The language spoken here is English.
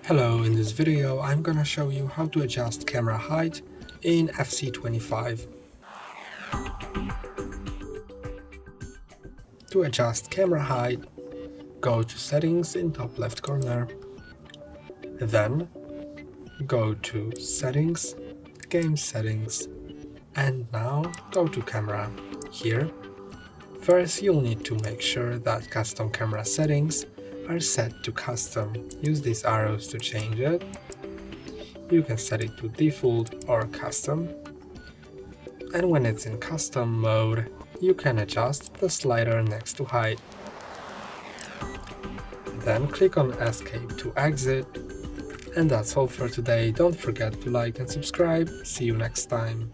Hello, in this video I'm gonna show you how to adjust camera height in FC25. To adjust camera height, go to Settings in top left corner, then go to Settings, Game Settings, and now go to Camera. Here, first you'll need to make sure that custom camera settings are set to custom. Use these arrows to change it. You can set it to default or custom. And when it's in custom mode, you can adjust the slider next to height. Then click on Escape to exit. And that's all for today. Don't forget to like and subscribe. See you next time.